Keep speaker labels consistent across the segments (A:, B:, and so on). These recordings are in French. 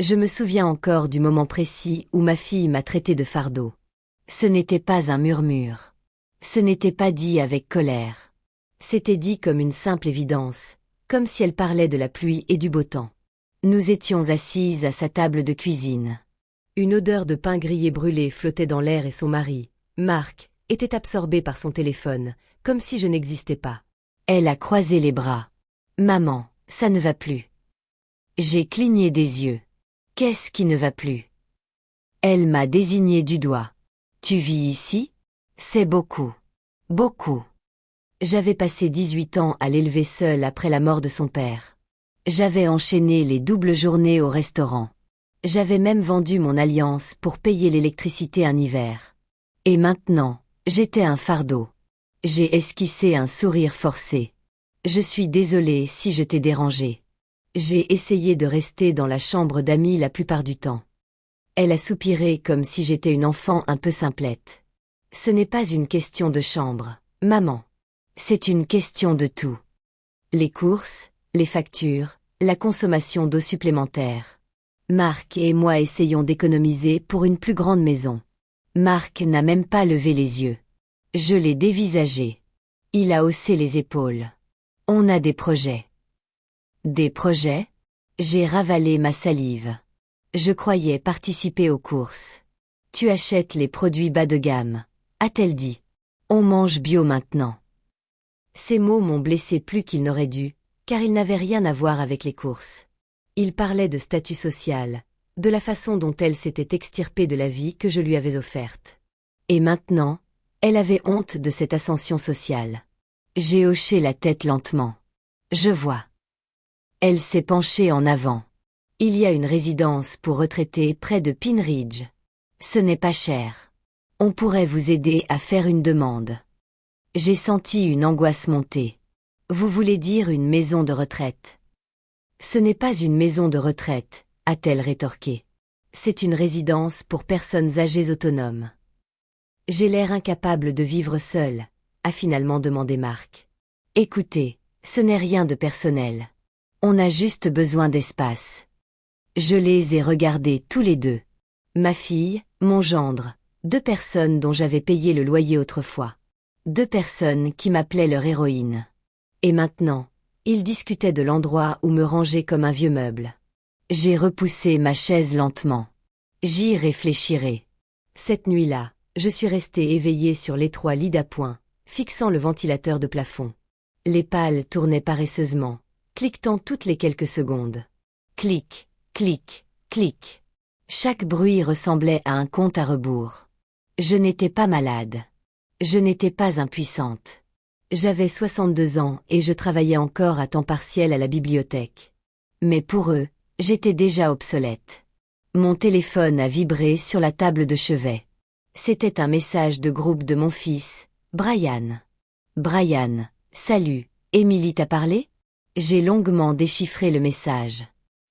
A: Je me souviens encore du moment précis où ma fille m'a traité de fardeau. Ce n'était pas un murmure. Ce n'était pas dit avec colère. C'était dit comme une simple évidence, comme si elle parlait de la pluie et du beau temps. Nous étions assises à sa table de cuisine. Une odeur de pain grillé brûlé flottait dans l'air et son mari, Marc, était absorbé par son téléphone, comme si je n'existais pas. Elle a croisé les bras. « Maman, ça ne va plus. » J'ai cligné des yeux. « Qu'est-ce qui ne va plus ?» Elle m'a désigné du doigt. « Tu vis ici ? C'est beaucoup. Beaucoup. » J'avais passé 18 ans à l'élever seule après la mort de son père. J'avais enchaîné les doubles journées au restaurant. J'avais même vendu mon alliance pour payer l'électricité un hiver. Et maintenant, j'étais un fardeau. J'ai esquissé un sourire forcé. Je suis désolée si je t'ai dérangé. J'ai essayé de rester dans la chambre d'amis la plupart du temps. Elle a soupiré comme si j'étais une enfant un peu simplette. Ce n'est pas une question de chambre, maman. C'est une question de tout. Les courses, les factures, la consommation d'eau supplémentaire. Marc et moi essayons d'économiser pour une plus grande maison. Marc n'a même pas levé les yeux. Je l'ai dévisagé. Il a haussé les épaules. On a des projets. Des projets ? J'ai ravalé ma salive. Je croyais participer aux courses. Tu achètes les produits bas de gamme, a-t-elle dit. On mange bio maintenant. Ces mots m'ont blessé plus qu'ils n'auraient dû, car ils n'avaient rien à voir avec les courses. Ils parlaient de statut social, de la façon dont elle s'était extirpée de la vie que je lui avais offerte. Et maintenant, elle avait honte de cette ascension sociale. J'ai hoché la tête lentement. Je vois. Elle s'est penchée en avant. Il y a une résidence pour retraités près de Pine Ridge. Ce n'est pas cher. On pourrait vous aider à faire une demande. J'ai senti une angoisse monter. Vous voulez dire une maison de retraite ? Ce n'est pas une maison de retraite, a-t-elle rétorqué. C'est une résidence pour personnes âgées autonomes. J'ai l'air incapable de vivre seule, a finalement demandé Marc. Écoutez, ce n'est rien de personnel. On a juste besoin d'espace. Je les ai regardés tous les deux. Ma fille, mon gendre, 2 personnes dont j'avais payé le loyer autrefois. 2 personnes qui m'appelaient leur héroïne. Et maintenant, ils discutaient de l'endroit où me ranger comme un vieux meuble. J'ai repoussé ma chaise lentement. J'y réfléchirai. Cette nuit-là, je suis restée éveillée sur l'étroit lit d'appoint, fixant le ventilateur de plafond. Les pales tournaient paresseusement, cliquetant toutes les quelques secondes. Clic, clic, clic. Chaque bruit ressemblait à un compte à rebours. Je n'étais pas malade. Je n'étais pas impuissante. J'avais 62 ans et je travaillais encore à temps partiel à la bibliothèque. Mais pour eux, j'étais déjà obsolète. Mon téléphone a vibré sur la table de chevet. C'était un message de groupe de mon fils, Brian. Brian, salut, Émilie t'a parlé ? J'ai longuement déchiffré le message.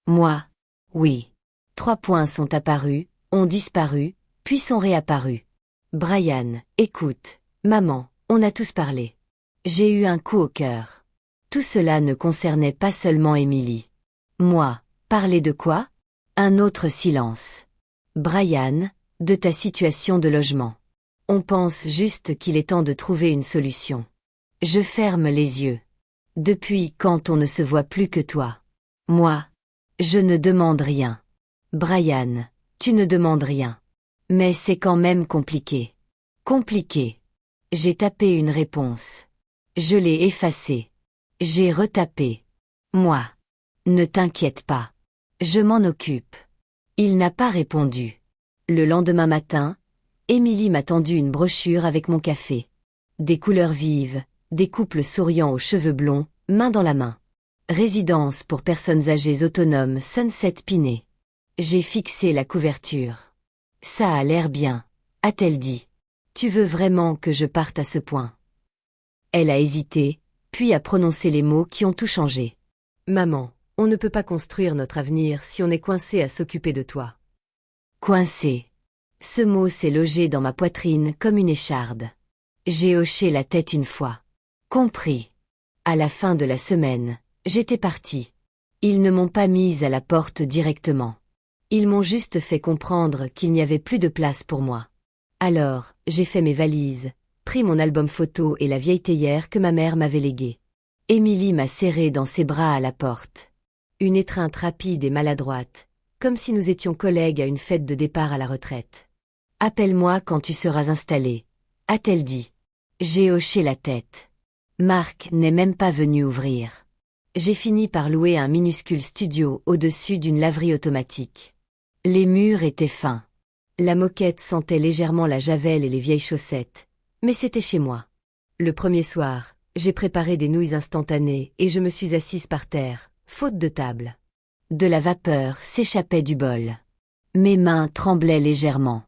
A: Moi ? Oui. 3 points sont apparus, ont disparu, puis sont réapparus. Brian, écoute, maman, on a tous parlé. J'ai eu un coup au cœur. Tout cela ne concernait pas seulement Émilie. Moi, parler de quoi ? Un autre silence. Brian, de ta situation de logement. On pense juste qu'il est temps de trouver une solution. Je ferme les yeux. Depuis quand on ne se voit plus que toi ? Moi, je ne demande rien. Brian, tu ne demandes rien. Mais c'est quand même compliqué. Compliqué. J'ai tapé une réponse. Je l'ai effacée. J'ai retapé. Moi. Ne t'inquiète pas. Je m'en occupe. Il n'a pas répondu. Le lendemain matin, Émilie m'a tendu une brochure avec mon café. Des couleurs vives, des couples souriants aux cheveux blonds, main dans la main. Résidence pour personnes âgées autonomes Sunset Pinet. J'ai fixé la couverture. Ça a l'air bien, a-t-elle dit. Tu veux vraiment que je parte à ce point ? Elle a hésité, puis a prononcé les mots qui ont tout changé. Maman, on ne peut pas construire notre avenir si on est coincé à s'occuper de toi. Coincé. Ce mot s'est logé dans ma poitrine comme une écharde. J'ai hoché la tête une fois. Compris. À la fin de la semaine, j'étais partie. Ils ne m'ont pas mise à la porte directement. Ils m'ont juste fait comprendre qu'il n'y avait plus de place pour moi. Alors, j'ai fait mes valises, pris mon album photo et la vieille théière que ma mère m'avait léguée. Émilie m'a serré dans ses bras à la porte. Une étreinte rapide et maladroite, comme si nous étions collègues à une fête de départ à la retraite. « Appelle-moi quand tu seras installé », a-t-elle dit. J'ai hoché la tête. Marc n'est même pas venu ouvrir. J'ai fini par louer un minuscule studio au-dessus d'une laverie automatique. Les murs étaient fins. La moquette sentait légèrement la javel et les vieilles chaussettes, mais c'était chez moi. Le premier soir, j'ai préparé des nouilles instantanées et je me suis assise par terre, faute de table. De la vapeur s'échappait du bol. Mes mains tremblaient légèrement.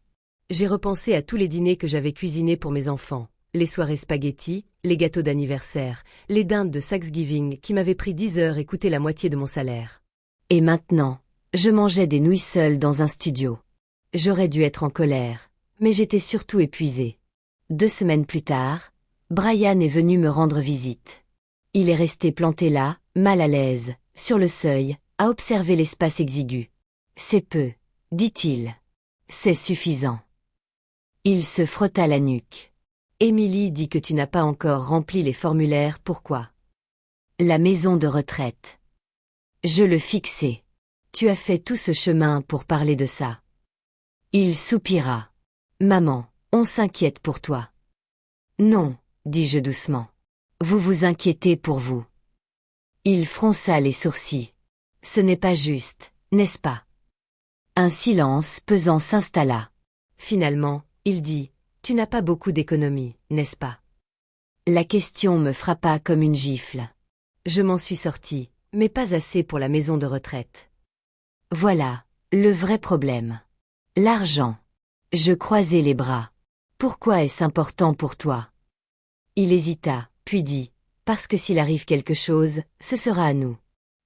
A: J'ai repensé à tous les dîners que j'avais cuisinés pour mes enfants, les soirées spaghettis, les gâteaux d'anniversaire, les dindes de Thanksgiving qui m'avaient pris 10 heures et coûté la moitié de mon salaire. Et maintenant, je mangeais des nouilles seule dans un studio. J'aurais dû être en colère, mais j'étais surtout épuisée. 2 semaines plus tard, Brian est venu me rendre visite. Il est resté planté là, mal à l'aise, sur le seuil, à observer l'espace exigu. C'est peu, dit-il. C'est suffisant. Il se frotta la nuque. Émilie dit que tu n'as pas encore rempli les formulaires, pourquoi? La maison de retraite. Je le fixais. Tu as fait tout ce chemin pour parler de ça. Il soupira. Maman, on s'inquiète pour toi. Non, dis-je doucement. Vous vous inquiétez pour vous. Il fronça les sourcils. Ce n'est pas juste, n'est-ce pas? Un silence pesant s'installa. Finalement, il dit, tu n'as pas beaucoup d'économie, n'est-ce pas? La question me frappa comme une gifle. Je m'en suis sortie, mais pas assez pour la maison de retraite. Voilà, le vrai problème. L'argent. Je croisai les bras. Pourquoi est-ce important pour toi? Il hésita, puis dit, parce que s'il arrive quelque chose, ce sera à nous.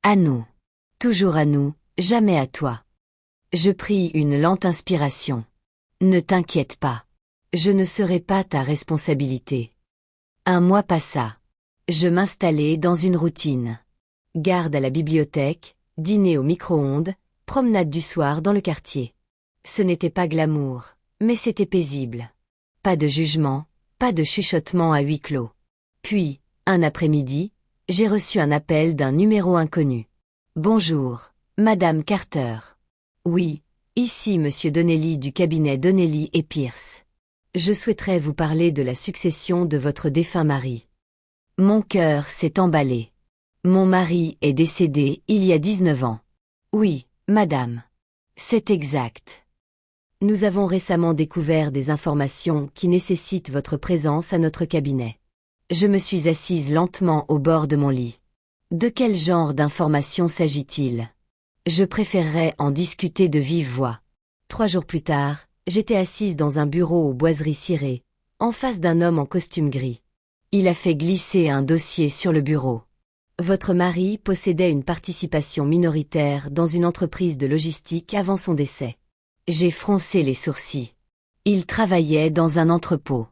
A: À nous. Toujours à nous, jamais à toi. Je pris une lente inspiration. Ne t'inquiète pas. Je ne serai pas ta responsabilité. Un mois passa. Je m'installai dans une routine. Garde à la bibliothèque, dîner au micro-ondes, promenade du soir dans le quartier. Ce n'était pas glamour, mais c'était paisible. Pas de jugement, pas de chuchotement à huis clos. Puis, un après-midi, j'ai reçu un appel d'un numéro inconnu. Bonjour, Madame Carter. Oui, ici Monsieur Donnelly du cabinet Donnelly et Pierce. Je souhaiterais vous parler de la succession de votre défunt mari. Mon cœur s'est emballé. Mon mari est décédé il y a 19 ans. Oui, madame. C'est exact. Nous avons récemment découvert des informations qui nécessitent votre présence à notre cabinet. Je me suis assise lentement au bord de mon lit. De quel genre d'informations s'agit-il? Je préférerais en discuter de vive voix. 3 jours plus tard, j'étais assise dans un bureau aux boiseries cirées, en face d'un homme en costume gris. Il a fait glisser un dossier sur le bureau. Votre mari possédait une participation minoritaire dans une entreprise de logistique avant son décès. J'ai froncé les sourcils. Il travaillait dans un entrepôt.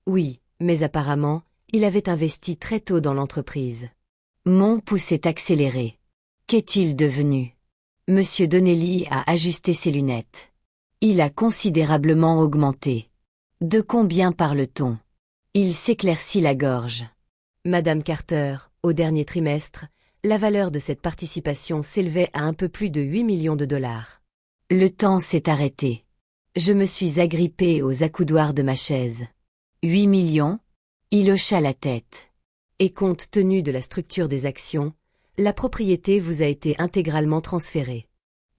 A: Oui, mais apparemment, il avait investi très tôt dans l'entreprise. Mon pouls s'est accéléré. Qu'est-il devenu? Monsieur Donnelly a ajusté ses lunettes. Il a considérablement augmenté. De combien parle-t-on? Il s'éclaircit la gorge. Madame Carter, au dernier trimestre, la valeur de cette participation s'élevait à un peu plus de 8 millions de dollars. Le temps s'est arrêté. Je me suis agrippée aux accoudoirs de ma chaise. 8 millions? Il hocha la tête. Et compte tenu de la structure des actions, la propriété vous a été intégralement transférée.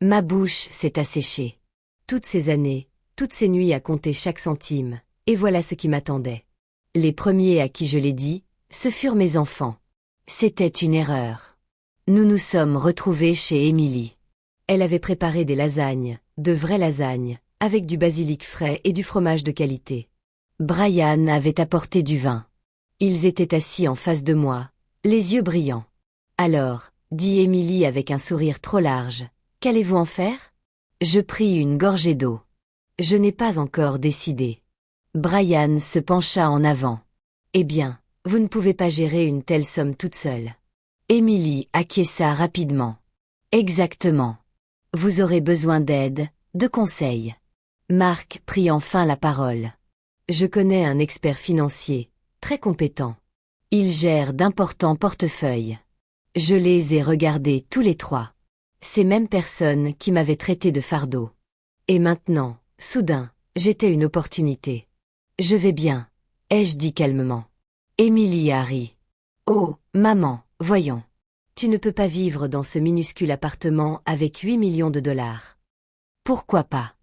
A: Ma bouche s'est asséchée. Toutes ces années, toutes ces nuits à compter chaque centime, et voilà ce qui m'attendait. Les premiers à qui je l'ai dit, ce furent mes enfants. C'était une erreur. Nous nous sommes retrouvés chez Émilie. Elle avait préparé des lasagnes, de vraies lasagnes, avec du basilic frais et du fromage de qualité. Brian avait apporté du vin. Ils étaient assis en face de moi, les yeux brillants. Alors, dit Émilie avec un sourire trop large, qu'allez-vous en faire? Je pris une gorgée d'eau. Je n'ai pas encore décidé. Brian se pencha en avant. Eh bien, vous ne pouvez pas gérer une telle somme toute seule. Émilie acquiesça rapidement. Exactement. Vous aurez besoin d'aide, de conseils. Marc prit enfin la parole. Je connais un expert financier, très compétent. Il gère d'importants portefeuilles. Je les ai regardés tous les trois. Ces mêmes personnes qui m'avaient traité de fardeau. Et maintenant, soudain, j'étais une opportunité. Je vais bien, ai-je dit calmement. Émilie a ri. Oh, maman, voyons. Tu ne peux pas vivre dans ce minuscule appartement avec 8 millions de dollars. Pourquoi pas?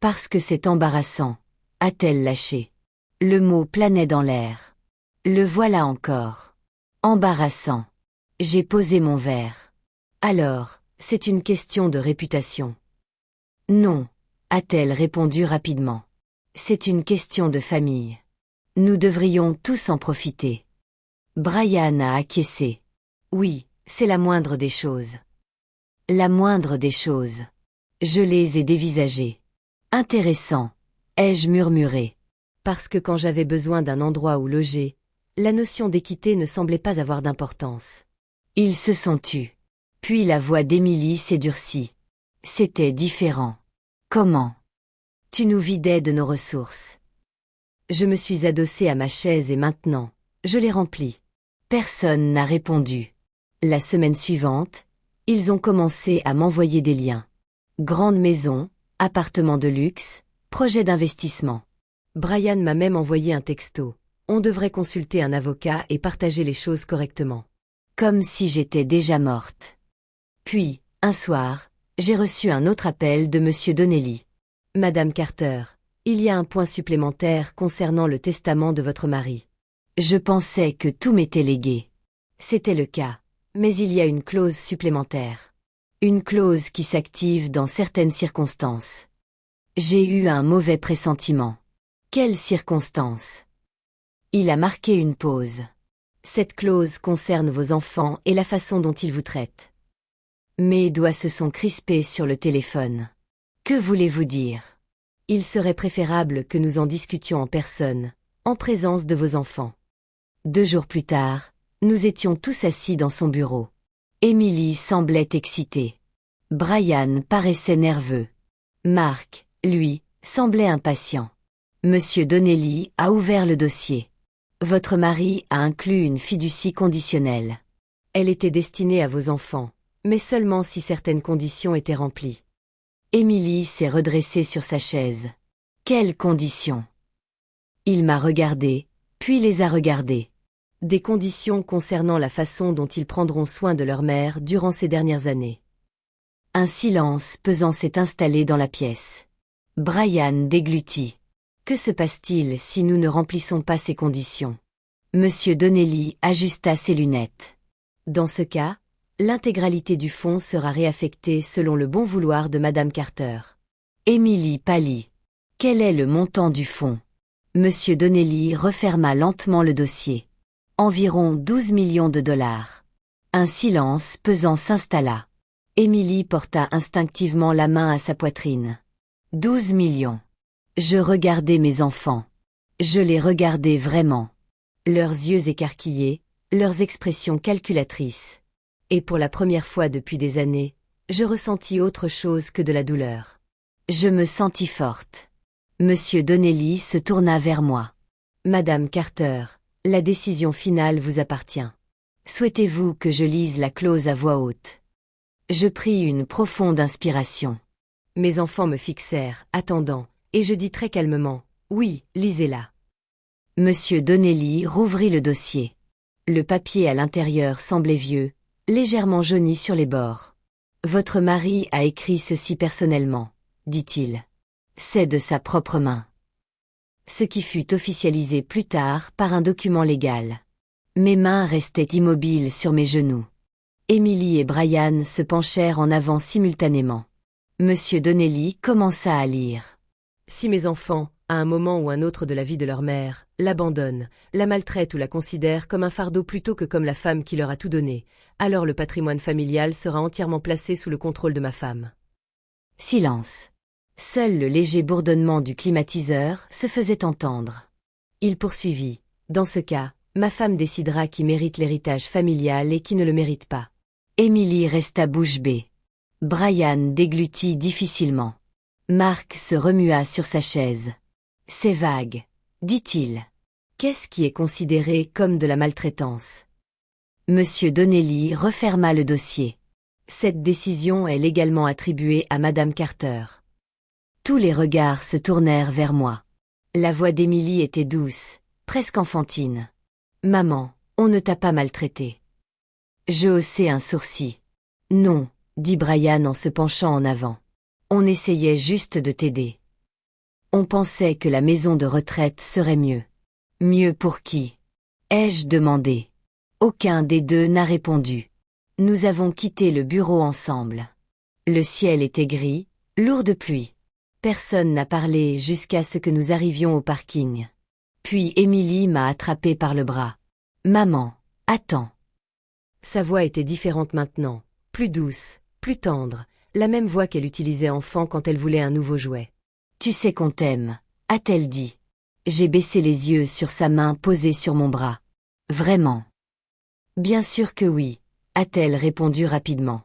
A: Parce que c'est embarrassant, a-t-elle lâché. Le mot planait dans l'air. Le voilà encore. Embarrassant. J'ai posé mon verre. Alors, c'est une question de réputation. Non, a-t-elle répondu rapidement. C'est une question de famille. Nous devrions tous en profiter. Brian a acquiescé. Oui, c'est la moindre des choses. La moindre des choses. Je les ai dévisagées. Intéressant, ai-je murmuré. Parce que quand j'avais besoin d'un endroit où loger, la notion d'équité ne semblait pas avoir d'importance. Ils se sont tus. Puis la voix d'Émilie s'est durcie. C'était différent. Comment? Tu nous vidais de nos ressources. Je me suis adossée à ma chaise et maintenant, je l'ai remplie. Personne n'a répondu. La semaine suivante, ils ont commencé à m'envoyer des liens. Grande maison, appartement de luxe, projet d'investissement. Brian m'a même envoyé un texto. On devrait consulter un avocat et partager les choses correctement. Comme si j'étais déjà morte. Puis, un soir, j'ai reçu un autre appel de Monsieur Donnelly. Madame Carter, il y a un point supplémentaire concernant le testament de votre mari. Je pensais que tout m'était légué. C'était le cas, mais il y a une clause supplémentaire. Une clause qui s'active dans certaines circonstances. J'ai eu un mauvais pressentiment. Quelles circonstances? Il a marqué une pause. Cette clause concerne vos enfants et la façon dont ils vous traitent. Mes doigts se sont crispés sur le téléphone. Que voulez-vous dire? Il serait préférable que nous en discutions en personne, en présence de vos enfants. 2 jours plus tard, nous étions tous assis dans son bureau. Émilie semblait excitée. Brian paraissait nerveux. Marc, lui, semblait impatient. Monsieur Donnelly a ouvert le dossier. Votre mari a inclus une fiducie conditionnelle. Elle était destinée à vos enfants, mais seulement si certaines conditions étaient remplies. Émilie s'est redressée sur sa chaise. Quelles conditions? Il m'a regardé, puis les a regardées. Des conditions concernant la façon dont ils prendront soin de leur mère durant ces dernières années. Un silence pesant s'est installé dans la pièce. Brian déglutit. Que se passe-t-il si nous ne remplissons pas ces conditions? Monsieur Donnelly ajusta ses lunettes. Dans ce cas, l'intégralité du fonds sera réaffectée selon le bon vouloir de Madame Carter. Émilie pâlit. Quel est le montant du fonds? Monsieur Donnelly referma lentement le dossier. Environ 12 millions de dollars. Un silence pesant s'installa. Émilie porta instinctivement la main à sa poitrine. 12 millions. Je regardais mes enfants. Je les regardais vraiment. Leurs yeux écarquillés, leurs expressions calculatrices. Et pour la première fois depuis des années, je ressentis autre chose que de la douleur. Je me sentis forte. Monsieur Donnelly se tourna vers moi. Madame Carter, la décision finale vous appartient. Souhaitez-vous que je lise la clause à voix haute? Je pris une profonde inspiration. Mes enfants me fixèrent, attendant, et je dis très calmement, « Oui, lisez-la. » Monsieur Donnelly rouvrit le dossier. Le papier à l'intérieur semblait vieux, légèrement jauni sur les bords. « Votre mari a écrit ceci personnellement, » dit-il. « C'est de sa propre main. » Ce qui fut officialisé plus tard par un document légal. Mes mains restaient immobiles sur mes genoux. Émilie et Brian se penchèrent en avant simultanément. Monsieur Donnelly commença à lire. Si mes enfants, à un moment ou un autre de la vie de leur mère, l'abandonnent, la maltraitent ou la considèrent comme un fardeau plutôt que comme la femme qui leur a tout donné, alors le patrimoine familial sera entièrement placé sous le contrôle de ma femme. Silence. Seul le léger bourdonnement du climatiseur se faisait entendre. Il poursuivit. Dans ce cas, ma femme décidera qui mérite l'héritage familial et qui ne le mérite pas. Émilie resta bouche bée. Brian déglutit difficilement. Mark se remua sur sa chaise. C'est vague, dit-il. Qu'est-ce qui est considéré comme de la maltraitance? Monsieur Donnelly referma le dossier. Cette décision est légalement attribuée à Madame Carter. Tous les regards se tournèrent vers moi. La voix d'Émilie était douce, presque enfantine. Maman, on ne t'a pas maltraité. Je haussai un sourcil. Non, dit Brian en se penchant en avant. On essayait juste de t'aider. On pensait que la maison de retraite serait mieux. Mieux pour qui? Ai-je demandé. Aucun des deux n'a répondu. Nous avons quitté le bureau ensemble. Le ciel était gris, lourd de pluie. Personne n'a parlé jusqu'à ce que nous arrivions au parking. Puis Émilie m'a attrapé par le bras. Maman, attends. Sa voix était différente maintenant, plus douce, plus tendre, la même voix qu'elle utilisait enfant quand elle voulait un nouveau jouet. Tu sais qu'on t'aime, a-t-elle dit. J'ai baissé les yeux sur sa main posée sur mon bras. Vraiment? Bien sûr que oui, a-t-elle répondu rapidement.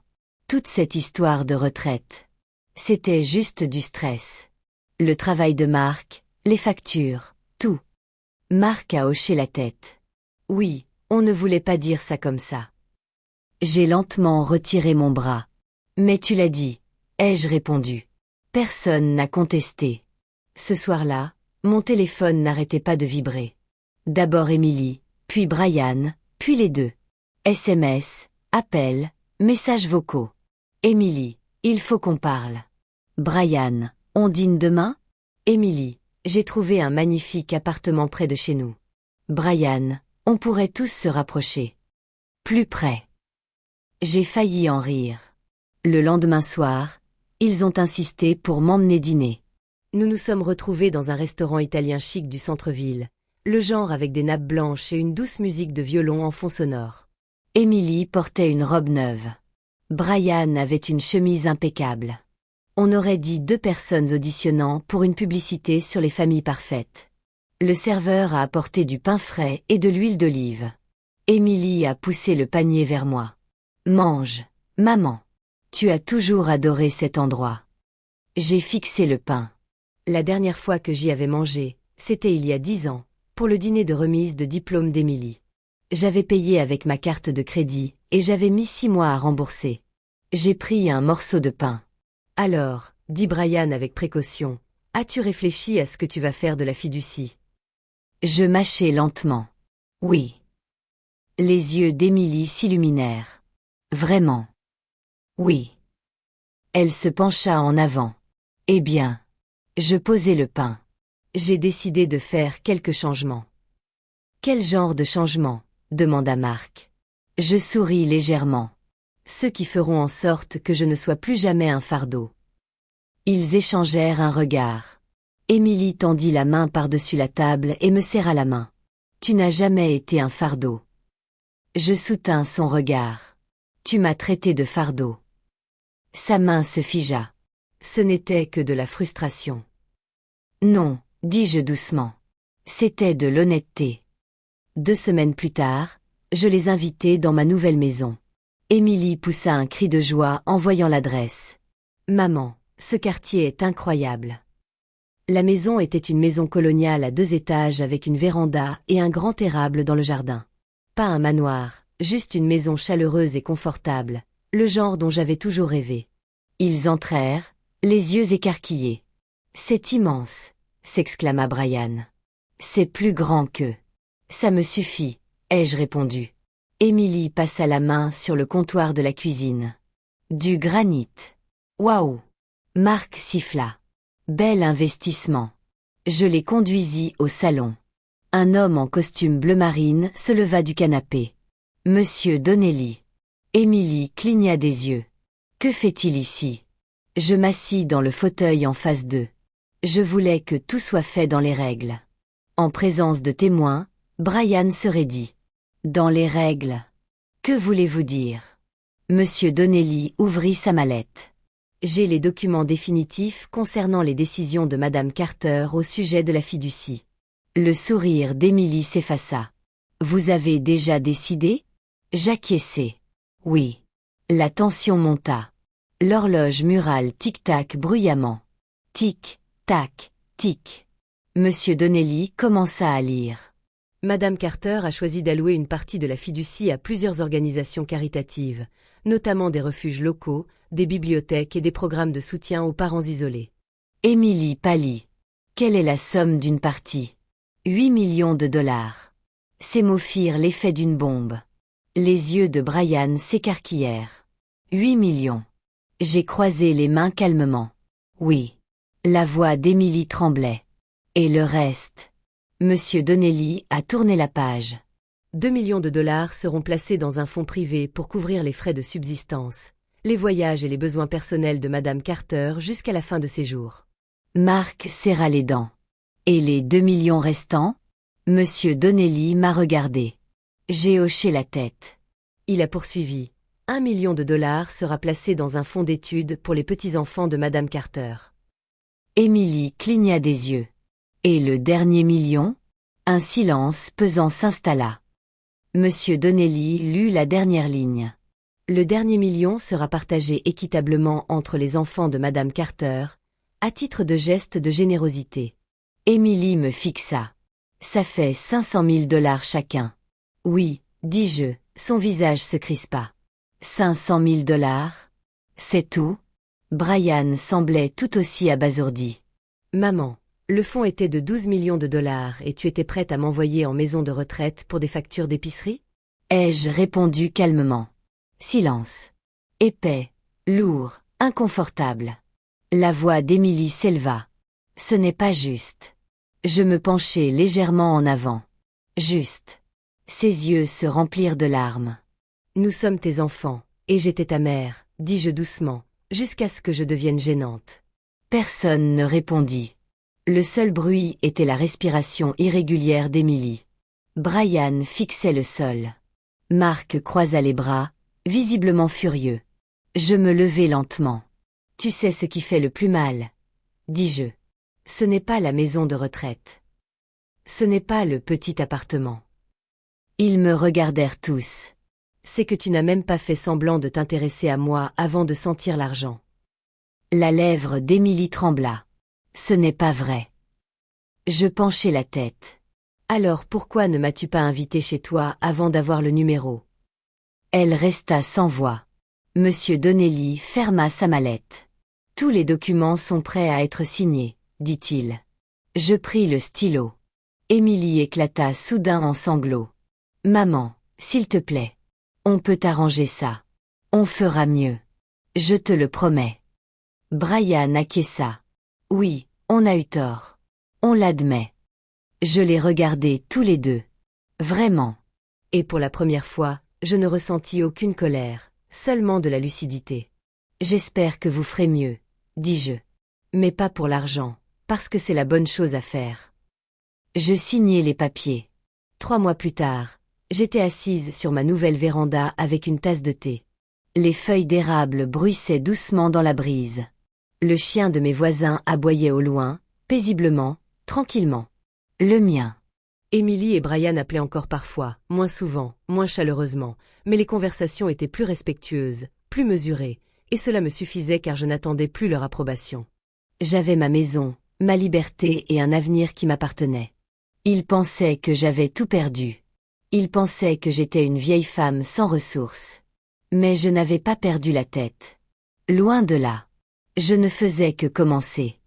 A: Toute cette histoire de retraite. C'était juste du stress. Le travail de Mark, les factures, tout. Mark a hoché la tête. Oui, on ne voulait pas dire ça comme ça. J'ai lentement retiré mon bras. Mais tu l'as dit, ai-je répondu. Personne n'a contesté. Ce soir-là, mon téléphone n'arrêtait pas de vibrer. D'abord Émilie, puis Brian, puis les deux. SMS, appels, messages vocaux. Émilie, il faut qu'on parle. Brian, on dîne demain? Émilie, j'ai trouvé un magnifique appartement près de chez nous. Brian, on pourrait tous se rapprocher. Plus près. J'ai failli en rire. Le lendemain soir, ils ont insisté pour m'emmener dîner. Nous nous sommes retrouvés dans un restaurant italien chic du centre-ville, le genre avec des nappes blanches et une douce musique de violon en fond sonore. Émilie portait une robe neuve. Brian avait une chemise impeccable. On aurait dit 2 personnes auditionnant pour une publicité sur les familles parfaites. Le serveur a apporté du pain frais et de l'huile d'olive. Émilie a poussé le panier vers moi. Mange, maman. Tu as toujours adoré cet endroit. J'ai fixé le pain. La dernière fois que j'y avais mangé, c'était il y a 10 ans, pour le dîner de remise de diplôme d'Émilie. J'avais payé avec ma carte de crédit, et j'avais mis 6 mois à rembourser. J'ai pris un morceau de pain. Alors, dit Brian avec précaution, as-tu réfléchi à ce que tu vas faire de la fiducie? Je mâchai lentement. Oui. Les yeux d'Émilie s'illuminèrent. Vraiment. Oui. Elle se pencha en avant. Eh bien. Je posai le pain. J'ai décidé de faire quelques changements. Quel genre de changement? Demanda Mark. Je souris légèrement. Ceux qui feront en sorte que je ne sois plus jamais un fardeau. Ils échangèrent un regard. Émilie tendit la main par-dessus la table et me serra la main. Tu n'as jamais été un fardeau. Je soutins son regard. Tu m'as traité de fardeau. Sa main se figea. Ce n'était que de la frustration. Non, dis-je doucement. C'était de l'honnêteté. 2 semaines plus tard, je les invitai dans ma nouvelle maison. Émilie poussa un cri de joie en voyant l'adresse. Maman, ce quartier est incroyable. La maison était une maison coloniale à 2 étages avec une véranda et un grand érable dans le jardin. Pas un manoir, juste une maison chaleureuse et confortable, le genre dont j'avais toujours rêvé. Ils entrèrent, les yeux écarquillés. C'est immense, s'exclama Brian. C'est plus grand que... Ça me suffit, ai-je répondu. Émilie passa la main sur le comptoir de la cuisine. Du granit. Waouh! Mark siffla. Bel investissement. Je les conduisis au salon. Un homme en costume bleu marine se leva du canapé. Monsieur Donnelly. Émilie cligna des yeux. Que fait-il ici? Je m'assis dans le fauteuil en face d'eux. Je voulais que tout soit fait dans les règles. En présence de témoins, Brian se raidit. Dans les règles. Que voulez-vous dire? Monsieur Donnelly ouvrit sa mallette. J'ai les documents définitifs concernant les décisions de Madame Carter au sujet de la fiducie. Le sourire d'Émilie s'effaça. Vous avez déjà décidé? J'acquiesçai. Oui. La tension monta. L'horloge murale tic-tac bruyamment. Tic, tac, tic. Monsieur Donnelly commença à lire. Madame Carter a choisi d'allouer une partie de la fiducie à plusieurs organisations caritatives, notamment des refuges locaux, des bibliothèques et des programmes de soutien aux parents isolés. Émilie pâlit. Quelle est la somme d'une partie? 8 millions de dollars. Ces mots firent l'effet d'une bombe. Les yeux de Brian s'écarquillèrent. 8 millions. J'ai croisé les mains calmement. Oui. La voix d'Émilie tremblait. Et le reste? Monsieur Donnelly a tourné la page. 2 millions de dollars seront placés dans un fonds privé pour couvrir les frais de subsistance, les voyages et les besoins personnels de Madame Carter jusqu'à la fin de ses jours. Marc serra les dents. Et les 2 millions restants? Monsieur Donnelly m'a regardé. J'ai hoché la tête. Il a poursuivi. 1 million de dollars sera placé dans un fonds d'études pour les petits-enfants de Madame Carter. Émilie cligna des yeux. Et le dernier million? Un silence pesant s'installa. Monsieur Donnelly lut la dernière ligne. Le dernier million sera partagé équitablement entre les enfants de Madame Carter, à titre de geste de générosité. Émilie me fixa. Ça fait 500 000 dollars chacun. Oui, dis-je, son visage se crispa. 500 000 dollars? C'est tout? Brian semblait tout aussi abasourdi. Maman, le fonds était de 12 millions de dollars et tu étais prête à m'envoyer en maison de retraite pour des factures d'épicerie? Ai-je répondu calmement. Silence. Épais, lourd, inconfortable. La voix d'Émilie s'éleva. Ce n'est pas juste. Je me penchai légèrement en avant. Juste. Ses yeux se remplirent de larmes. Nous sommes tes enfants, et j'étais ta mère, dis-je doucement, jusqu'à ce que je devienne gênante. Personne ne répondit. Le seul bruit était la respiration irrégulière d'Émilie. Brian fixait le sol. Marc croisa les bras, visiblement furieux. Je me levai lentement. Tu sais ce qui fait le plus mal, dis-je. Ce n'est pas la maison de retraite. Ce n'est pas le petit appartement. Ils me regardèrent tous. C'est que tu n'as même pas fait semblant de t'intéresser à moi avant de sentir l'argent. La lèvre d'Émilie trembla. Ce n'est pas vrai. Je penchai la tête. Alors pourquoi ne m'as-tu pas invité chez toi avant d'avoir le numéro? Elle resta sans voix. Monsieur Donnelly ferma sa mallette. Tous les documents sont prêts à être signés, dit-il. Je pris le stylo. Émilie éclata soudain en sanglots. Maman, s'il te plaît. On peut arranger ça. On fera mieux. Je te le promets. Brian acquiesça. Oui, on a eu tort. On l'admet. Je les regardai tous les deux. Vraiment. Et pour la première fois, je ne ressentis aucune colère, seulement de la lucidité. J'espère que vous ferez mieux, dis-je. Mais pas pour l'argent, parce que c'est la bonne chose à faire. Je signai les papiers. 3 mois plus tard, j'étais assise sur ma nouvelle véranda avec une tasse de thé. Les feuilles d'érable bruissaient doucement dans la brise. Le chien de mes voisins aboyait au loin, paisiblement, tranquillement. Le mien. Émilie et Brian appelaient encore parfois, moins souvent, moins chaleureusement, mais les conversations étaient plus respectueuses, plus mesurées, et cela me suffisait car je n'attendais plus leur approbation. J'avais ma maison, ma liberté et un avenir qui m'appartenaient. Ils pensaient que j'avais tout perdu. Ils pensaient que j'étais une vieille femme sans ressources. Mais je n'avais pas perdu la tête. Loin de là. Je ne faisais que commencer.